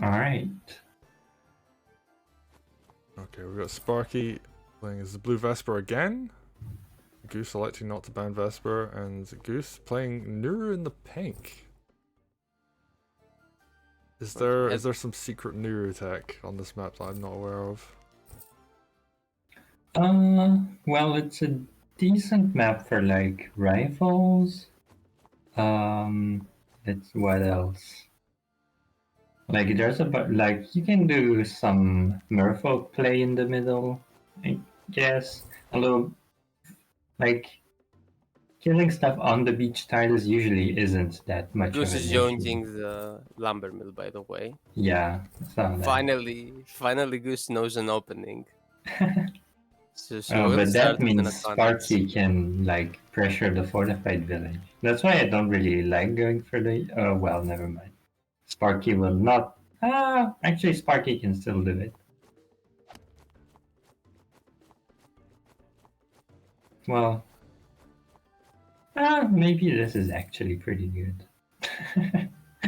Alright. Okay, we've got Sparky playing as the blue Vesper again. Goose electing not to ban Vesper, and Goose playing Nuru in the pink. Is there some secret Nuru tech on this map that I'm not aware of? Well, it's a decent map for like rifles. It's what else? Like there's like you can do some merfolk play in the middle, I guess. Although like killing stuff on the beach tiles usually isn't that much Goose of is an issue. joining the lumber mill, by the way. Yeah, Finally, Goose knows an opening. So oh, but that means advantage. Sparky can like pressure the fortified village. That's why I don't really like going for the. Oh well, never mind. Sparky will not. Actually, Sparky can still do it. Well, maybe this is actually pretty good.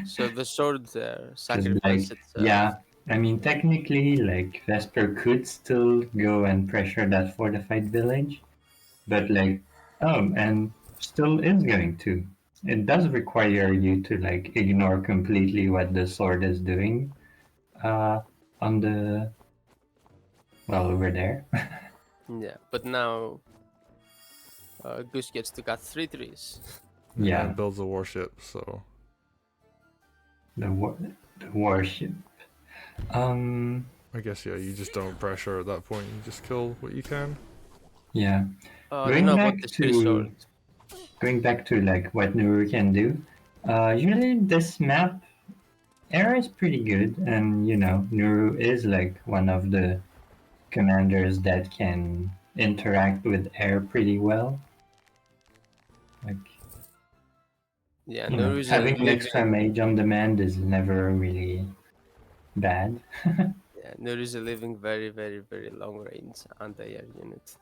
So the sword there 'Cause, sacrifice like, itself. yeah, I mean, technically, like, Vesper could still go and pressure that fortified village, but, like, and still is going to. It does require you to, like, ignore completely what the sword is doing on the. Well, over there. Yeah, but now Goose gets to cut 3 trees. Yeah. And builds a warship, so. The warship. I guess, yeah, you just don't pressure at that point, you just kill what you can. Yeah. I don't know about this tree sword. Going back to like what Nuru can do, usually this map air is pretty good, and you know Nuru is like one of the commanders that can interact with air pretty well. Like, Yeah, you know, having an extra mage on demand is never really bad. Yeah, Nuru is a living very, very, very long range anti-air unit.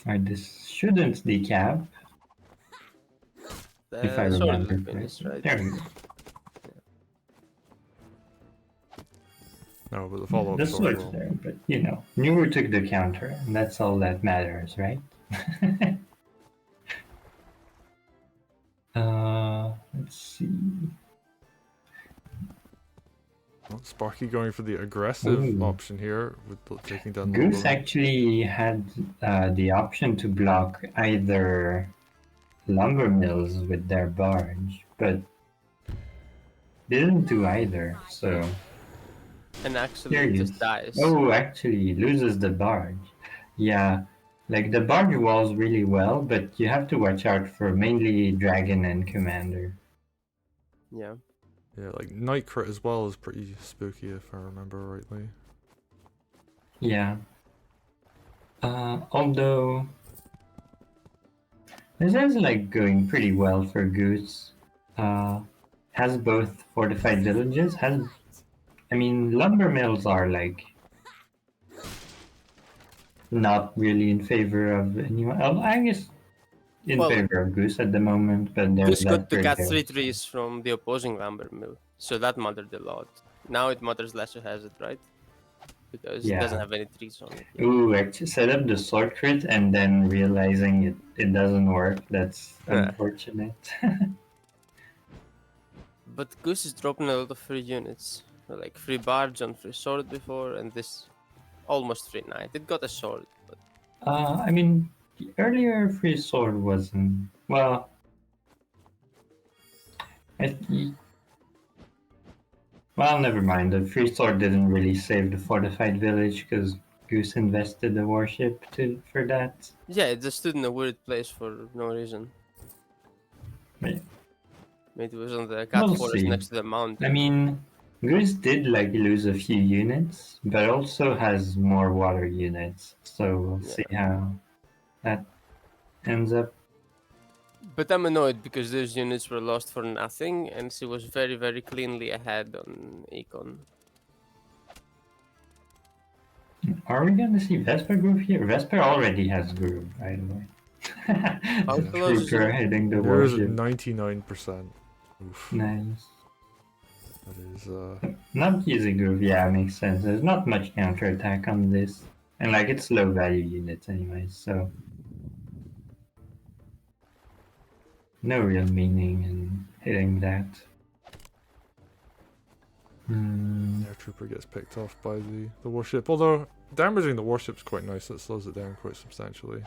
Alright, this shouldn't decap. If I remember finish, right? There we go. No, but the follow-up The sword sword's will. there, but you know, Nuru took the counter, and that's all that matters, right? Let's see. Well, Sparky going for the aggressive Ooh. option here with taking down the Goose lumber. actually had the option to block either lumber mills with their barge, but didn't do either, so. And actually just dies. Oh, actually loses the barge. Yeah, like the barge walls really well, but you have to watch out for mainly dragon and commander. Yeah. Yeah, like night crit as well is pretty spooky if I remember rightly. Yeah. Although this is like going pretty well for Goose. Has both fortified villages. I mean, lumber mills are like not really in favor of anyone. I guess in favor of Goose at the moment, but there's Goose got that to cut there. 3 trees from the opposing lumber mill, so that mattered a lot. Now it matters less who has it, right? Because it doesn't have any trees on it. Yet. Ooh, actually set up the sword crit and then realizing it doesn't work. That's unfortunate. But Goose is dropping a lot of free units. Like free barge on free sword before, and this almost free knight. It got a sword, but I mean, the earlier free sword wasn't well. Well, never mind. The free sword didn't really save the fortified village because Goose invested the warship for that. Yeah, it just stood in a weird place for no reason. Yeah. Maybe it was on the cat forest next to the mountain. I mean, Goose did like lose a few units, but also has more water units. So we'll see how that ends up. But I'm annoyed because those units were lost for nothing, and she was very, very cleanly ahead on Econ. Are we going to see Vesper Groove here? Vesper already has Groove, by the way. The trooper hitting the warship. 99%. Oof. Nice. That is Not using groove, yeah, makes sense. There's not much counterattack on this. And like it's low value units anyways, so no real meaning in hitting that. Air Trooper gets picked off by the warship. Although damaging the warship's quite nice, that slows it down quite substantially.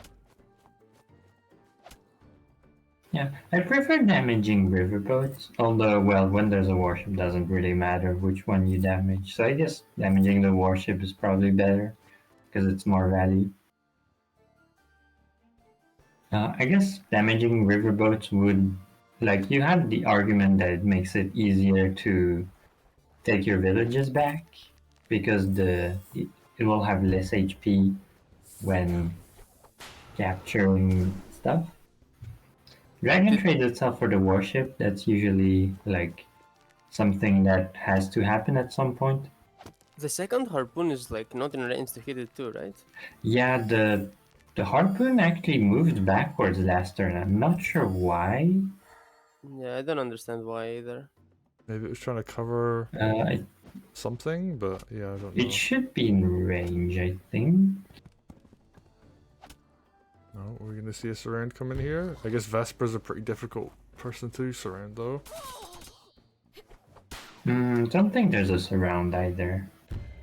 Yeah, I prefer damaging riverboats, although, well, when there's a warship, doesn't really matter which one you damage. So I guess damaging the warship is probably better, because it's more value. I guess damaging riverboats would, like, you have the argument that it makes it easier to take your villages back, because it will have less HP when capturing stuff. Dragon trade itself for the warship, that's usually like something that has to happen at some point. The second harpoon is like not in range to hit it too, right? Yeah, the harpoon actually moved backwards last turn. I'm not sure why. Yeah, I don't understand why either. Maybe it was trying to cover something, but yeah, I don't know. It should be in range, I think. No, we're gonna see a surround come in here. I guess Vesper's a pretty difficult person to surround though. Don't think there's a surround either.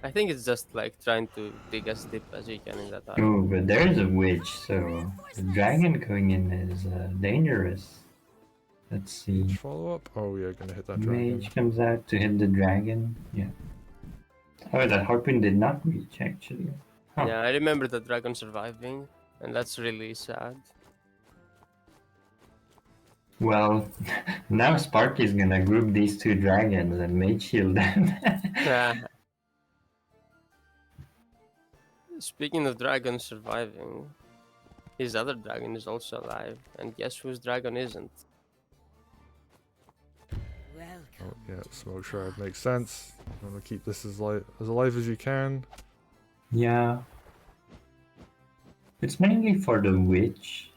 I think it's just like trying to dig as deep as you can in that area. Oh, but there is a witch, so the dragon going in is dangerous. Let's see. Follow up? Oh yeah, gonna hit that dragon. Mage comes out to hit the dragon. Yeah. Oh, that harpoon did not reach actually. Huh. Yeah, I remember the dragon surviving, and that's really sad. Well, now Sparky's gonna group these two dragons and mage shield them. Yeah. Speaking of dragons surviving, his other dragon is also alive, and guess whose dragon isn't? Oh yeah, smoke shroud makes sense. I'm gonna keep this as alive as you can. Yeah. It's mainly for the witch.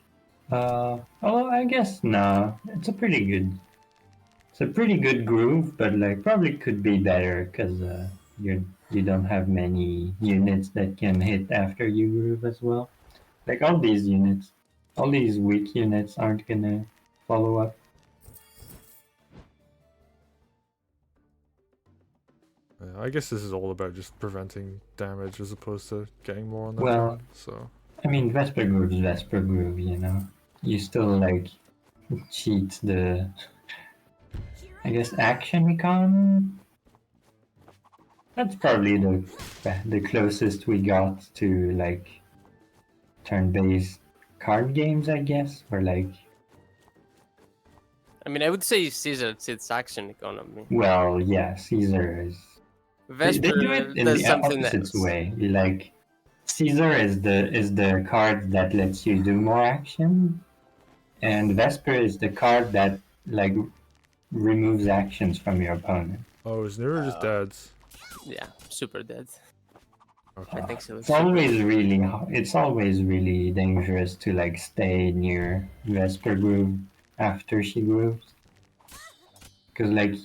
Oh, I guess no. It's a pretty good groove, but like probably could be better because you don't have many units that can hit after you groove as well. Like all these weak units aren't gonna follow up. Yeah, I guess this is all about just preventing damage as opposed to getting more on the Well, turn. So I mean, Vesper Groove's Vesper Groove, you know. You still like cheat the, I guess, action econ. That's probably the closest we got to like turn-based card games, I guess, or like. I mean, I would say Caesar its action economy. Well, yeah, Caesar is. Vesper they do it in does the something opposite else. way. Like Caesar is the card that lets you do more action, and Vesper is the card that like removes actions from your opponent. oh, is Nuru just dead? Yeah, super dead. Okay. I think so. It's always really dangerous to like stay near Vesper Groove after she grooves, because like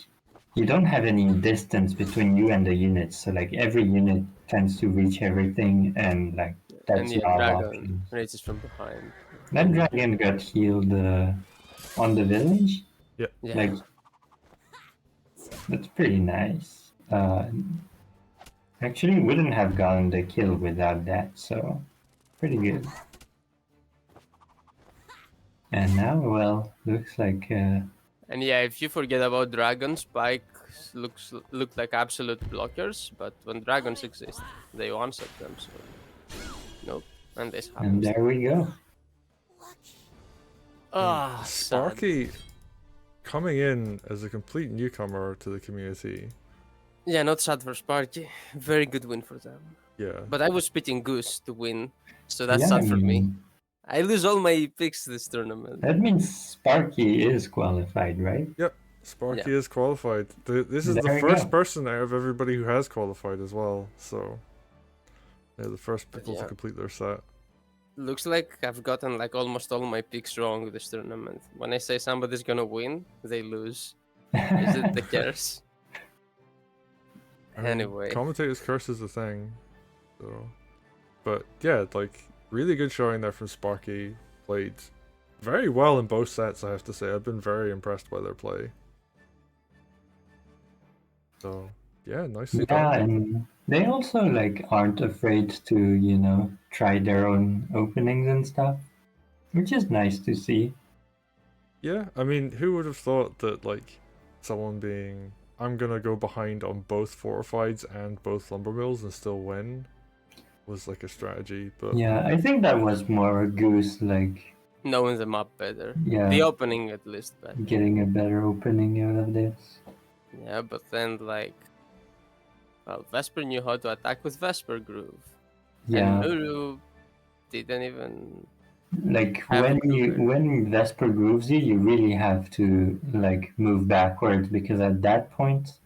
you don't have any distance between you and the units, so like every unit tends to reach everything, and like that's And your your dragon option. races from behind. That dragon got healed on the village. Yeah. Like that's pretty nice. Actually wouldn't have gotten the kill without that, so pretty good. And now, well, looks like And yeah, if you forget about dragons, spikes look like absolute blockers, but when dragons exist, they one-shot them. So nope, and this happens. and there we go. Ah, Sparky coming in as a complete newcomer to the community. Yeah, not sad for Sparky. Very good win for them. Yeah. But I was picking Goose to win, so that's Yeah, sad I for me. mean, I lose all my picks this tournament. that means Sparky is qualified, right? Yep. Sparky is qualified. This is There the we first go. person out of everybody who has qualified as well. So they're the first people to Yeah. complete their set. Looks like I've gotten like almost all my picks wrong this tournament. When I say somebody's gonna win, they lose. Is it the curse? I mean, Anyway. commentator's curse is a thing. So, but yeah, like really good showing there from Sparky. Played very well in both sets, I have to say. I've been very impressed by their play. So yeah, nicely Yeah, done. and they also like aren't afraid to, try their own openings and stuff, which is nice to see. Yeah, I mean, who would have thought that like someone being I'm gonna go behind on both fortifieds and both lumber mills and still win was like a strategy, but Yeah, I think that was more a Goose, like, Knowing them up better. yeah, The opening at least better. getting a better opening out of this. Yeah, but then like, well, Vesper knew how to attack with Vesper Groove, and Yeah, Nuru didn't even like have a groove. when Vesper grooves you, you really have to like move backwards because at that point,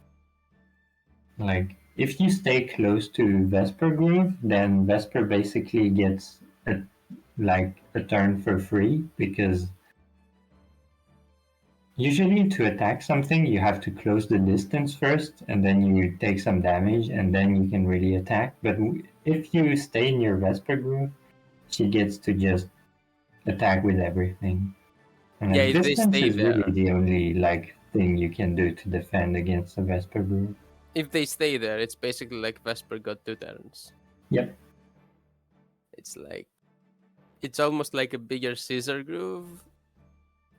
like if you stay close to Vesper groove, then Vesper basically gets a turn for free because usually to attack something you have to close the distance first and then you take some damage and then you can really attack. But if you stay near Vesper groove, she gets to just attack with everything. And Yeah, like, if they distance stay is really there. the only like thing you can do to defend against a Vesper groove. If they stay there, it's basically like Vesper got 2 turns. Yep. It's like, it's almost like a bigger scissor groove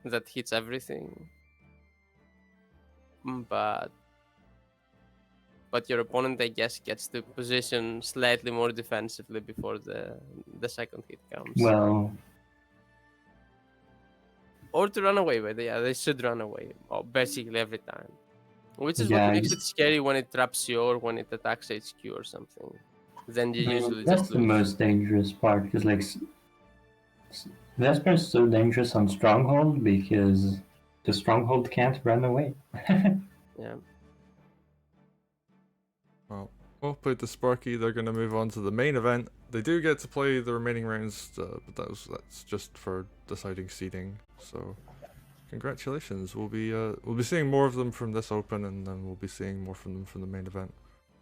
that hits everything. But your opponent, I guess, gets to position slightly more defensively before the second hit comes. Well, Or to run away with it. Yeah, they should run away. Basically every time. Which is yeah, what makes it scary when it traps you or when it attacks HQ or something. Then you usually that's just the lose. most dangerous part because like Vesper is so dangerous on Stronghold because the Stronghold can't run away. Yeah. well played to Sparky. They're gonna move on to the main event. They do get to play the remaining rounds, but that's just for deciding seeding. So congratulations. We'll be seeing more of them from this open, and then we'll be seeing more from them from the main event.